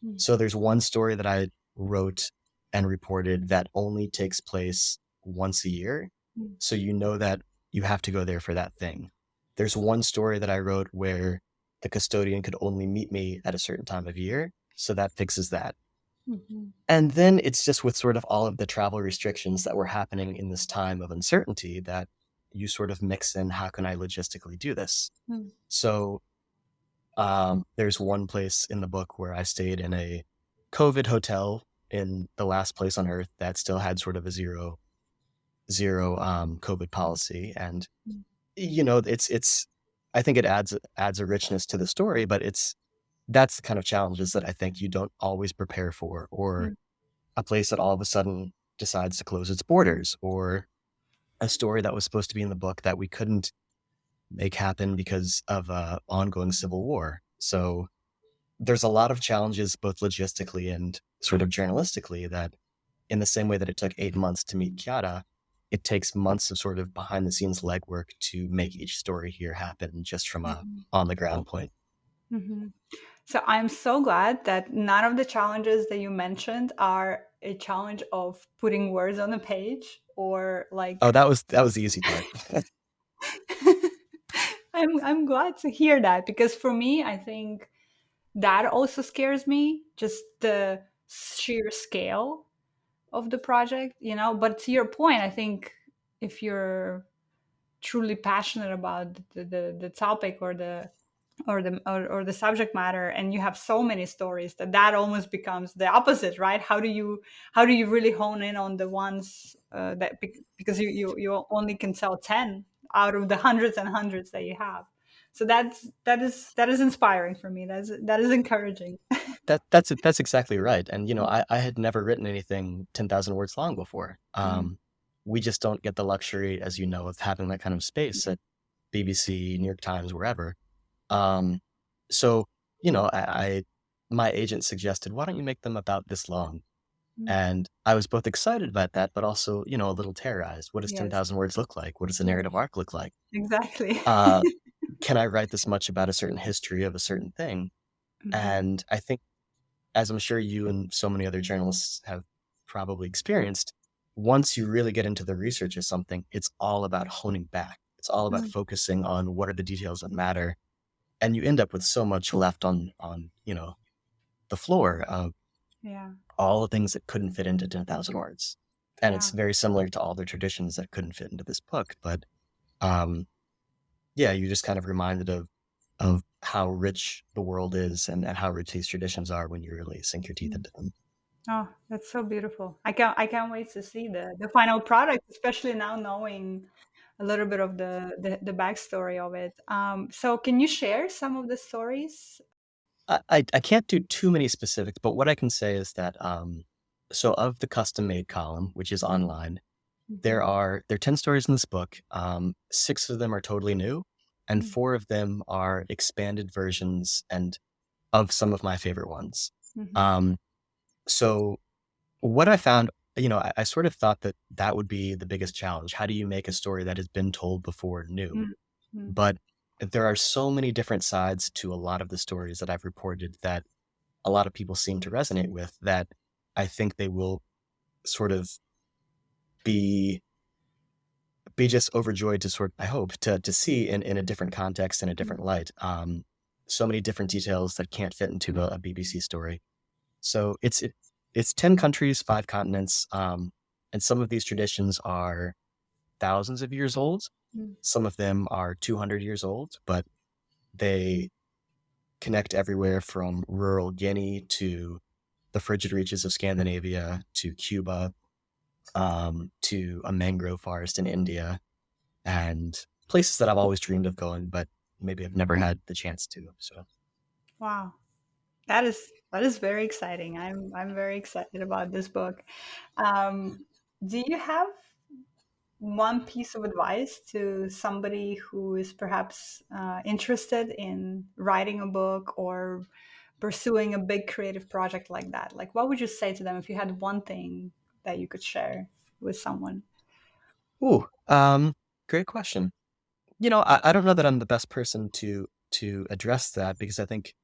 mm, So there's one story that I wrote and reported that only takes place once a year. mm, So you know that you have to go there for that thing. There's one story that I wrote where the custodian could only meet me at a certain time of year. So that fixes that. mhm, And then it's just with sort of all of the travel restrictions that were happening in this time of uncertainty that you sort of mix in, how can I logistically do this? mm, So there's one place in the book where I stayed in a COVID hotel in the last place on earth that still had sort of a zero COVID policy. And, mm, it's, I think it adds a richness to the story, but that's the kind of challenges that I think you don't always prepare for, or mm, a place that all of a sudden decides to close its borders, or a story that was supposed to be in the book that we couldn't make happen because of ongoing civil war. So there's a lot of challenges, both logistically and sort of journalistically, that in the same way that it took 8 months to meet Chiara, it takes months of sort of behind the scenes legwork to make each story here happen just from a mhm, on the ground point. mhm. So I'm so glad that none of the challenges that you mentioned are a challenge of putting words on a page or Oh, like that was the easy part. I'm glad to hear that because for me I think that also scares me, just the sheer scale of the project, but to your point, I think if you're truly passionate about the topic or the subject matter and you have so many stories that almost becomes the opposite, right? How do you really hone in on the ones because you only can tell 10 out of the hundreds and hundreds that you have. So that is inspiring for me. That is encouraging. That's exactly right. And Mm, I had never written anything 10,000 words long before. mm, We just don't get the luxury, as you know, of having that kind of space at BBC, New York Times, wherever. Um, so my agent suggested, why don't you make them about this long? mm. And I was both excited about that, but also, a little terrorized. What does Yes, 10,000 words look like? What does the yes, narrative arc look like? exactly. Uh, can I write this much about a certain history of a certain thing? Mhm, And I think, as I'm sure you and so many other journalists have probably experienced, once you really get into the research of something, it's all about honing back. It's all about mm, focusing on what are the details that matter. And you end up with so much left on the floor of yeah, all the things that couldn't fit into 10,000 words. And it's yeah. very similar to all the traditions that couldn't fit into this book. But um, yeah, you just kind of reminded of how rich the world is, and how rich these traditions are when you really sink your teeth Mm. into them. Oh, that's so beautiful. I can't wait to see the final product, especially now knowing a little bit of the backstory of it. So can you share some of the stories? I can't do too many specifics, but what I can say is that so of the custom made column, which is Mm, online, mhm, there are 10 stories in this book. Six of them are totally new, and mm, four of them are expanded versions and of some of my favorite ones. mhm, Um, so what I found, I sort of thought that that would be the biggest challenge. How do you make a story that has been told before new? mm, mm, But there are so many different sides to a lot of the stories that I've reported that a lot of people seem to resonate with, that I think they will sort of be just overjoyed to I hope to see in a different context and a mm, different light. so many different details that can't fit into a BBC story. So it's 10 countries, 5 continents, and some of these traditions are thousands of years old. Mm. Some of them are 200 years old, but they connect everywhere from rural Guinea to the frigid reaches of Scandinavia to Cuba, to a mangrove forest in India, and places that I've always dreamed of going, but maybe I've never had the chance to. So, Wow. That is very exciting. I'm very excited about this book. Um, do you have one piece of advice to somebody who is perhaps interested in writing a book or pursuing a big creative project like that? Like, what would you say to them if you had one thing that you could share with someone? ooh, great question. I don't know that I'm the best person to address that because I think,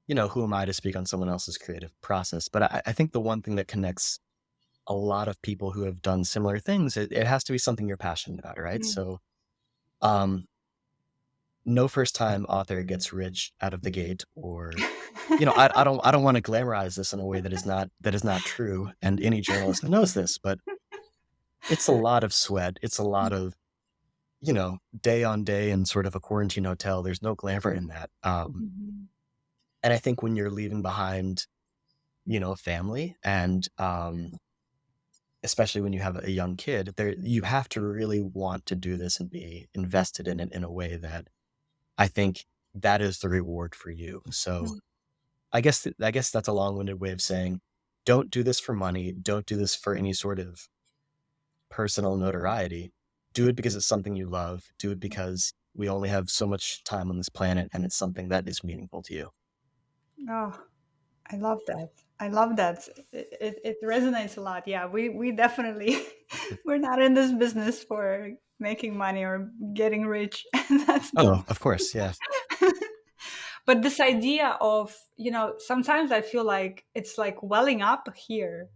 who am I to speak on someone else's creative process? But I think the one thing that connects a lot of people who have done similar things, it has to be something you're passionate about, right? Mm. So, um, no first time author gets rich out of the gate, or I don't want to glamorize this in a way that is not true, and any journalist knows this, but it's a lot of sweat. It's a lot of day on day in sort of a quarantine hotel. There's no glamour in that. Mhm. And I think when you're leaving behind, a family, and especially when you have a young kid, there you have to really want to do this and be invested in it in a way that I think that is the reward for you. So Mm. I guess that's a long-winded way of saying, don't do this for money. Don't do this for any sort of personal notoriety. Do it because it's something you love. Do it because we only have so much time on this planet, and it's something that is meaningful to you. Oh, I love that. I love that. It resonates a lot. Yeah, we definitely we're not in this business for making money or getting rich. That's not. Oh, of course, yeah. But this idea of, sometimes I feel like it's like welling up here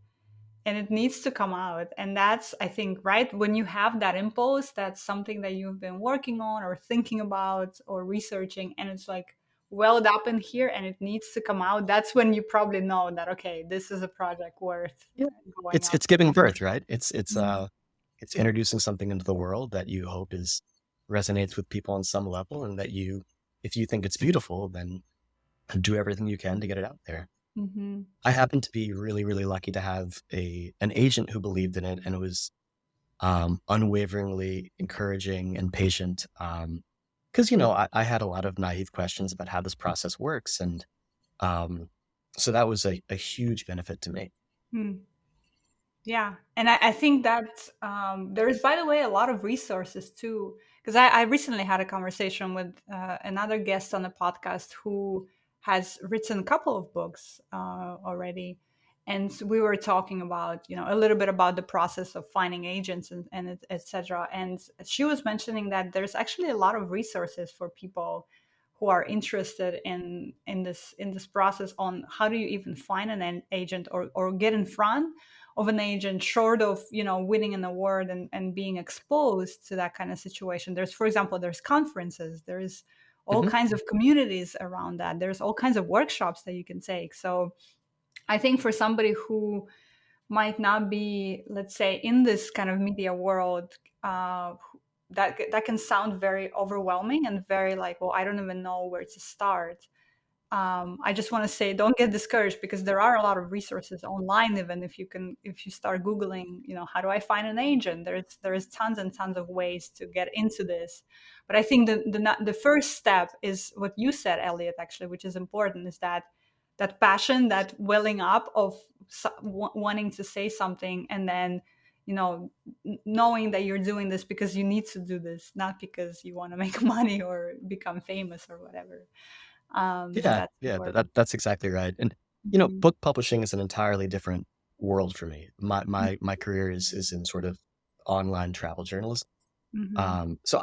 and it needs to come out. And that's, I think, right, when you have that impulse, that's something that you've been working on or thinking about or researching, and it's like welled up in here and it needs to come out. That's when you probably know that, okay, this is a project worth Yeah. going It's up. it's giving birth, right? It's Mm. it's introducing something into the world that you hope is resonates with people on some level, and that if you think it's beautiful, then do everything you can to get it out there. Mhm. I happen to be really, really lucky to have an agent who believed in it and was unwaveringly encouraging and patient. Because I had a lot of naive questions about how this process works, and um, so that was a huge benefit to me. Mm. Yeah, and I think that there is, by the way, a lot of resources too. Because I recently had a conversation with another guest on the podcast who has written a couple of books already, and we were talking about, a little bit about the process of finding agents and etc. And she was mentioning that there's actually a lot of resources for people who are interested in this process on how do you even find an agent or get in front of an agent, short of winning an award and being exposed to that kind of situation. There's, for example, there's conferences, there's all Hmm. kinds of communities around that, there's all kinds of workshops that you can take. So I think for somebody who might not be, let's say, in this kind of media world, that can sound very overwhelming and very like, well, I don't even know where to start. I just want to say, don't get discouraged, because there are a lot of resources online. Even if you start Googling, how do I find an agent? There's tons and tons of ways to get into this. But I think the first step is what you said, Elliot, actually, which is important, is that passion, that welling up of wanting to say something, and then knowing that you're doing this because you need to do this, not because you want to make money or become famous or whatever. Yeah, That's yeah, important. that's exactly right. And Mhm. book publishing is an entirely different world for me. My Mm. my career is in sort of online travel journalism. Mhm. So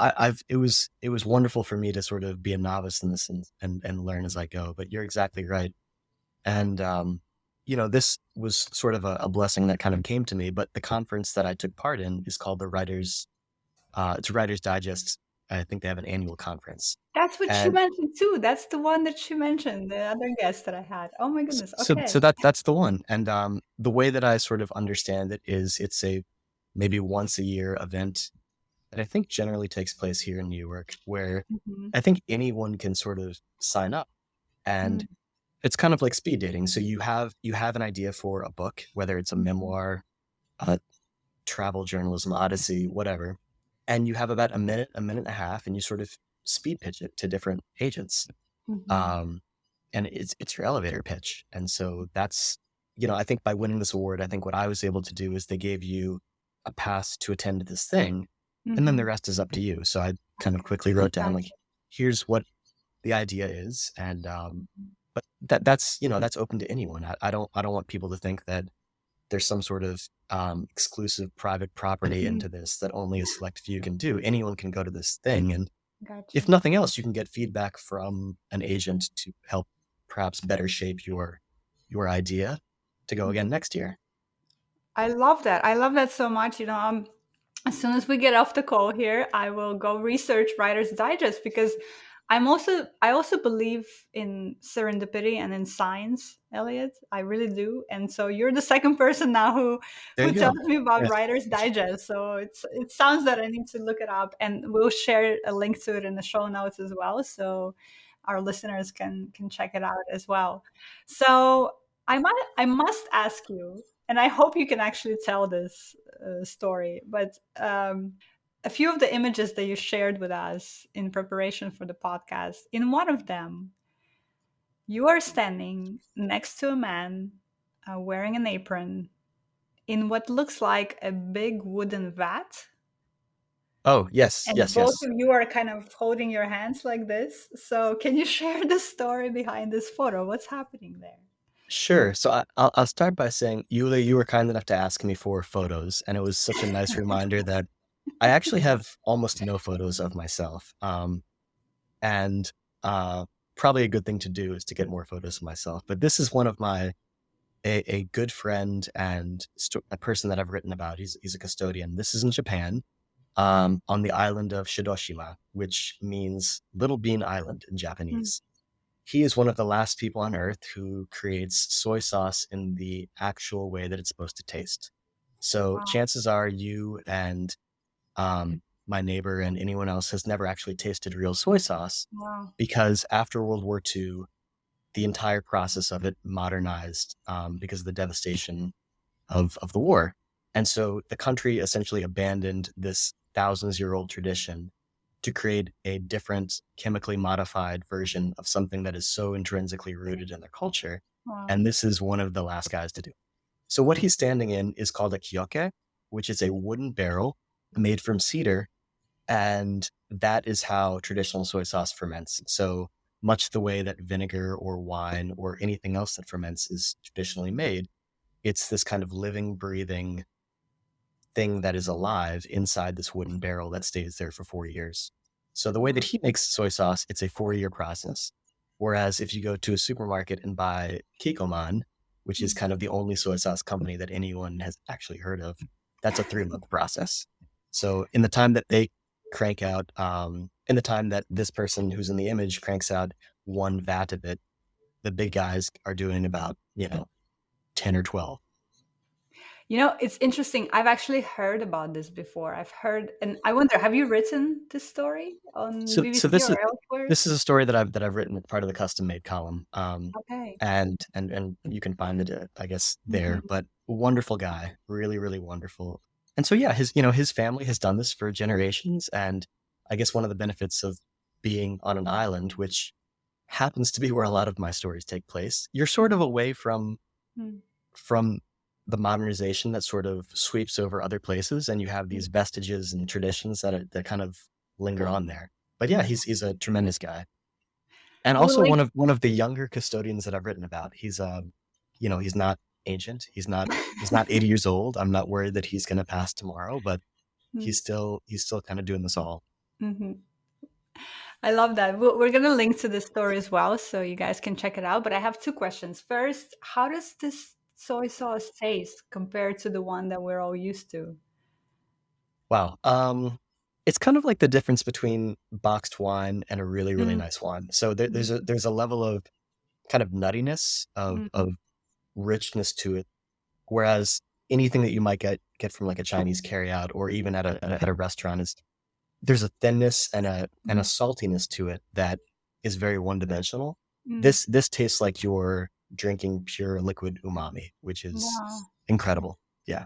it was wonderful for me to sort of be a novice in this, and learn as I go. But you're exactly right. And this was sort of a blessing that kind of came to me. But the conference that I took part in is called the Writers. It's Writers Digest I think they have an annual conference. That's what she And mentioned too. That's the one that she mentioned, the other guest that I had. Oh my goodness. Okay. so that's the one. And the way that I sort of understand it is it's a maybe once a year event that I think generally takes place here in New York, where Mhm. I think anyone can sort of sign up. And Mm, it's kind of like speed dating. So you have an idea for a book, whether it's a mhm, memoir, a travel journalism odyssey, whatever, and you have about a minute and a half, and you sort of speed pitch it to different agents. mhm, Um, and it's your elevator pitch. And so that's, you know, I think by winning this award, I think what I was able to do is they gave you a pass to attend this thing, and then the mhm. rest is up to you. So I kind of quickly wrote down like, Gotcha. here's what the idea is, and Mhm, but that's, you know, that's open to anyone. I don't want people to think that there's some sort of exclusive private property mhm. into this that only a select few can do. Anyone can go to this thing, and if Gotcha. nothing else, you can get feedback from an agent to help perhaps better shape your idea to go again Mhm. next year. I love that. I love that so much. As soon as we get off the call here, I will go research Writer's Digest because I also believe in serendipity and in science, Elliot. I really do. And so you're the second person now There who you tells go. me about Yeah, Writer's Digest. So it sounds that I need to look it up, and we'll share a link to it in the show notes as well, so our listeners can check it out as well. So I must ask you, and I hope you can actually tell this story. But a few of the images that you shared with us in preparation for the podcast, in one of them, you are standing next to a man wearing an apron in what looks like a big wooden vat. oh yes, And yes, both yes. of you are kind of holding your hands like this. So, can you share the story behind this photo? What's happening there? Sure. So I'll start by saying, Yuli, you were kind enough to ask me for photos, and it was such a nice reminder that I actually have almost no photos of myself. And probably a good thing to do is to get more photos of myself. But this is one of my a good friend and a person that I've written about. He's a custodian. This is in Japan, on the island of Shidoshima, which means Little Bean Island in Mm, Japanese. He is one of the last people on Earth who creates soy sauce in the actual way that it's supposed to taste. So wow, chances are you and my neighbor and anyone else has never actually tasted real soy sauce, wow, because after World War II, the entire process of it modernized because of the devastation of the war. And so the country essentially abandoned this thousands-year old tradition to create a different chemically modified version of something that is so intrinsically rooted in their culture. wow. And this is one of the last guys to do. So what he's standing in is called a kyoke, which is a wooden barrel made from cedar, and that is how traditional soy sauce ferments. So much the way that vinegar or wine or anything else that ferments is traditionally made, it's this kind of living, breathing thing that is alive inside this wooden barrel that stays there for 4 years. So the way that Wow. he makes soy sauce, it's a 4 year process. Whereas if you go to a supermarket and buy Kikkoman, which is Mm. kind of the only soy sauce company that anyone has actually heard of, that's a 3 month process. So in the time that they crank out, in the time that this person who's in the image cranks out one vat of it, the big guys are doing about, 10 or 12. It's interesting. I've actually heard about this before. I've heard, and I wonder, have you written this story on So BBC or elsewhere? this is a story that I've written as part of the custom made column. Okay. And you can find it, I guess, there. Mhm. But wonderful guy, really, really wonderful. And so yeah, his family has done this for generations, and I guess one of the benefits of being on an island, which happens to be where a lot of my stories take place, you're sort of away Mm, from the modernization that sort of sweeps over other places, and you have mm. these vestiges and traditions that kind of linger on there. But yeah, he's a tremendous guy, and We'll also link. one of the younger custodians that I've written about. He's he's not ancient. He's not 80 years old. I'm not worried that he's going to pass tomorrow, but Mm, he's still kind of doing this all. mhm. I love that. We're going to link to this story as well, so you guys can check it out. But I have two questions. First, how does this soy sauce taste compared to the one that we're all used to? Wow. It's kind of like the difference between boxed wine and a really, really Mm, nice wine. So there's a mm, there's a level of kind of nuttiness of mm. richness to it, whereas anything that you might get from like a Chinese carryout or even at a restaurant is there's a thinness and a Mm, saltiness to it that is very one dimensional. mm. This tastes like you're drinking pure liquid umami, which is Wow. incredible. Yeah.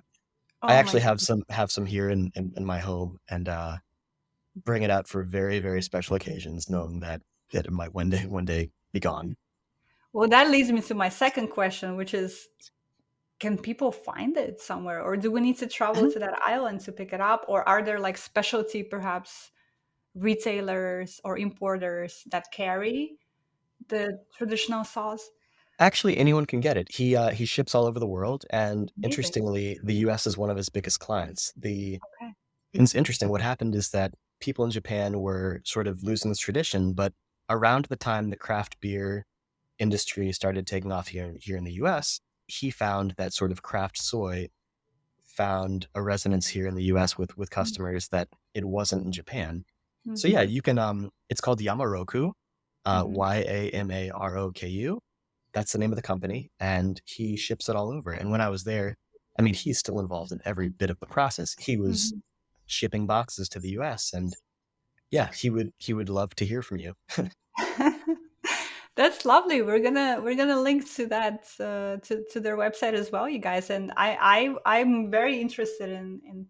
I Oh my actually have goodness. some here in my home and bring it out for very, very special occasions, knowing that it might one day be gone. Well, that leads me to my second question, which is, can people find it somewhere, or do we need to travel Mhm. to that island to pick it up, or are there like specialty, perhaps retailers or importers that carry the traditional sauce? Actually, anyone can get it. He ships all over the world, and Amazing. interestingly, the U.S. is one of his biggest clients. The Okay. It's interesting. What happened is that people in Japan were sort of losing this tradition, but around the time the craft beer industry started taking off here in the US, he found that sort of craft soy found a resonance here in the US with customers that it wasn't in Japan. So yeah, Mm-hmm. you can it's called Yamaroku, Mm-hmm. Yamaroku. That's the name of the company, and he ships it all over. And when I was there, I mean, he's still involved in every bit of the process. He was Mm-hmm. shipping boxes to the US, and yeah, he would love to hear from you. That's lovely. We're gonna link to that to their website as well, you guys. And I'm very interested in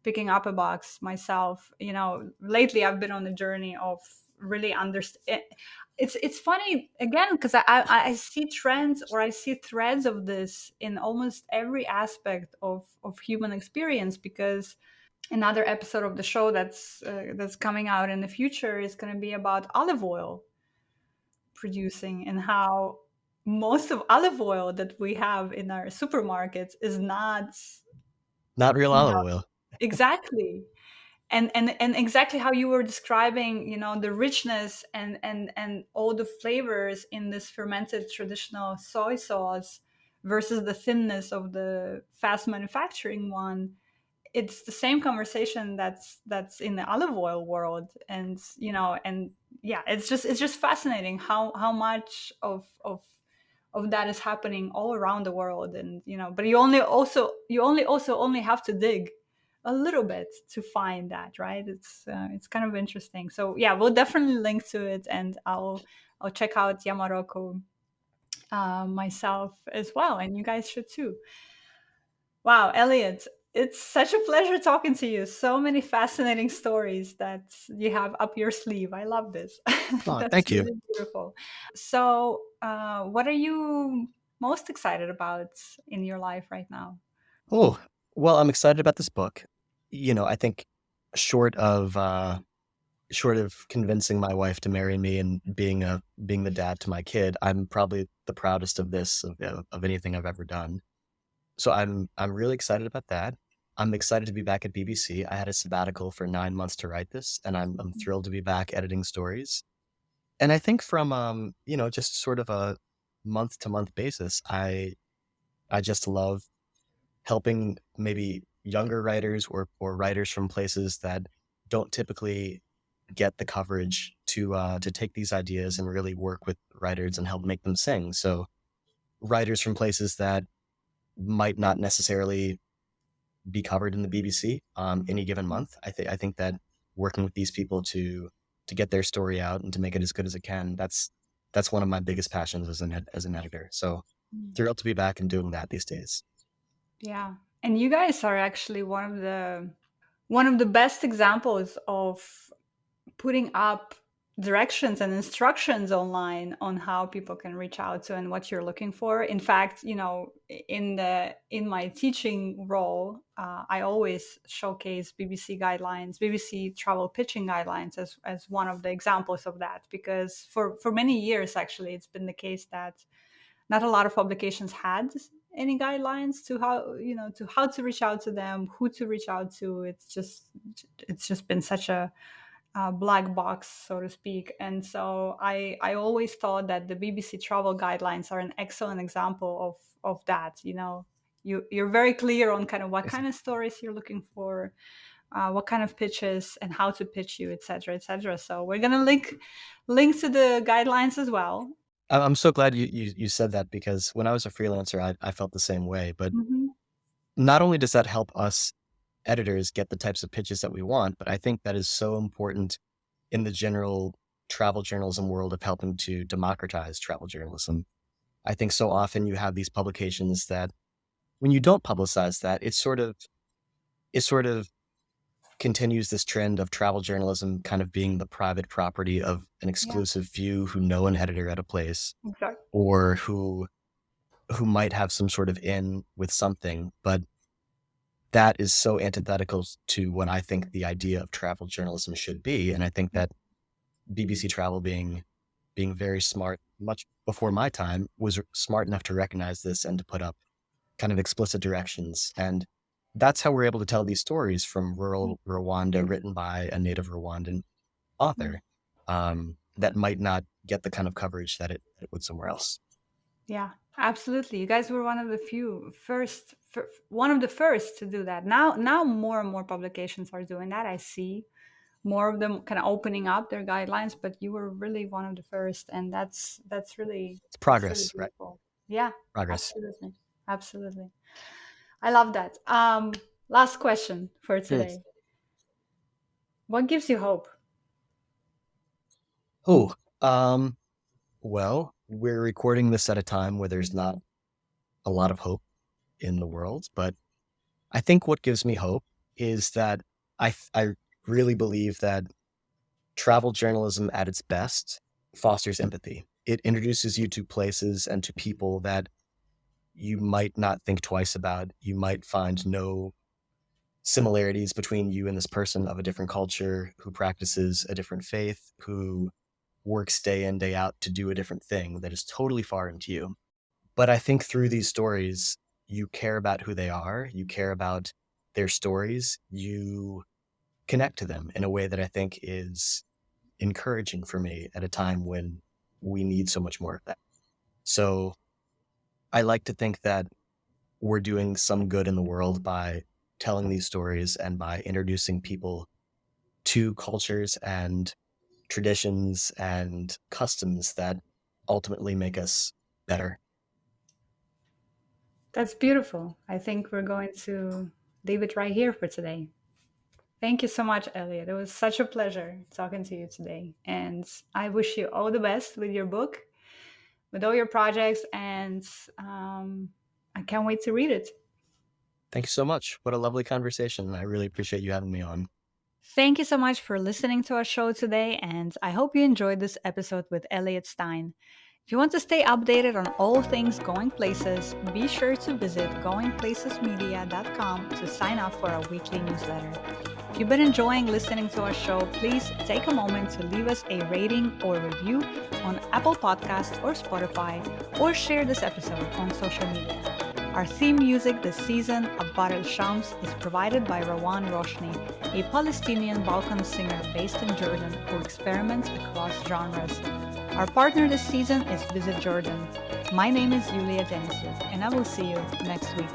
picking up a box myself. You know, lately I've been on a journey of really understand. It's funny again because I see trends or I see threads of this in almost every aspect of human experience. Because another episode of the show that's coming out in the future is going to be about olive oil producing, and how most of olive oil that we have in our supermarkets is not, Not real you know, olive oil. exactly. And exactly how you were describing, the richness and all the flavors in this fermented traditional soy sauce versus the thinness of the fast manufacturing one. It's the same conversation that's in the olive oil world. And and yeah, it's just fascinating how much of that is happening all around the world. And but you only have to dig a little bit to find that, right? It's kind of interesting. So yeah, we'll definitely link to it, and I'll check out Yamaroko myself as well, and you guys should too. Wow, Elliot, it's such a pleasure talking to you. So many fascinating stories that you have up your sleeve. I love this. Oh, That's thank you. really beautiful. So, what are you most excited about in your life right now? Oh, well, I'm excited about this book. I think short of short of convincing my wife to marry me and being the dad to my kid, I'm probably the proudest of this of anything I've ever done. So I'm really excited about that. I'm excited to be back at BBC. I had a sabbatical for 9 months to write this, and I'm thrilled to be back editing stories. And I think from just sort of a month to month basis, I just love helping maybe younger writers or writers from places that don't typically get the coverage to take these ideas and really work with writers and help make them sing. So writers from places that might not necessarily be covered in the BBC any given month. I think that working with these people to get their story out and to make it as good as it can, that's one of my biggest passions as an editor. So Mm. thrilled to be back and doing that these days. Yeah, and you guys are actually one of the best examples of putting up directions and instructions online on how people can reach out to and what you're looking for. In fact, in my teaching role, I always showcase BBC guidelines, BBC travel pitching guidelines as one of the examples of that. Because for many years, actually, it's been the case that not a lot of publications had any guidelines to how to reach out to them, who to reach out to. It's just been such a black box, so to speak. And so I always thought that the BBC travel guidelines are an excellent example of that. You're very clear on kind of what kind of stories you're looking for, what kind of pitches and how to pitch you, etc., etc. So we're gonna link to the guidelines as well. I'm so glad you said that, because when I was a freelancer, I felt the same way. But Hmm. not only does that help us editors get the types of pitches that we want, but I think that is so important in the general travel journalism world of helping to democratize travel journalism. I think so often you have these publications that when you don't publicize that, it sort of continues this trend of travel journalism kind of being the private property of an Yeah, exclusive few who know an editor at a place, exactly. or who might have some sort of in with something. But that is so antithetical to what I think the idea of travel journalism should be. And I think that BBC Travel being very smart, much before my time, was smart enough to recognize this and to put up kind of explicit directions. And that's how we're able to tell these stories from rural Rwanda, written by a native Rwandan author, that might not get the kind of coverage that it would somewhere else. Yeah, absolutely. You guys were one of the one of the first to do that. Now more and more publications are doing that. I see more of them kind of opening up their guidelines, but you were really one of the first, and It's that's really progress, right? beautiful. Yeah, Progress. absolutely, absolutely. I love that. Last question for Hmm. today. What gives you hope? Oh, well, we're recording this at a time where there's not a lot of hope in the world, but I think what gives me hope is that I really believe that travel journalism at its best fosters empathy. It introduces you to places and to people that you might not think twice about. You might find no similarities between you and this person of a different culture who practices a different faith, who works day in, day out to do a different thing that is totally foreign to you. But I think through these stories, you care about who they are, you care about their stories, you connect to them in a way that I think is encouraging for me at a time when we need so much more of that. So I like to think that we're doing some good in the world by telling these stories and by introducing people to cultures and traditions and customs that ultimately make us better. That's beautiful. I think we're going to leave it right here for today. Thank you so much, Elliot. It was such a pleasure talking to you today. And I wish you all the best with your book, with all your projects, and I can't wait to read it. Thank you so much. What a lovely conversation. I really appreciate you having me on. Thank you so much for listening to our show today, and I hope you enjoyed this episode with Eliot Stein. If you want to stay updated on all things Going Places, be sure to visit goingplacesmedia.com to sign up for our weekly newsletter. If you've been enjoying listening to our show, please take a moment to leave us a rating or review on Apple Podcasts or Spotify, or share this episode on social media. Our theme music this season, Abbar el-Shams, is provided by Rawan Roshni, a Palestinian Balkan singer based in Jordan who experiments across genres. Our partner this season is Visit Jordan. My name is Yulia Denisu, and I will see you next week.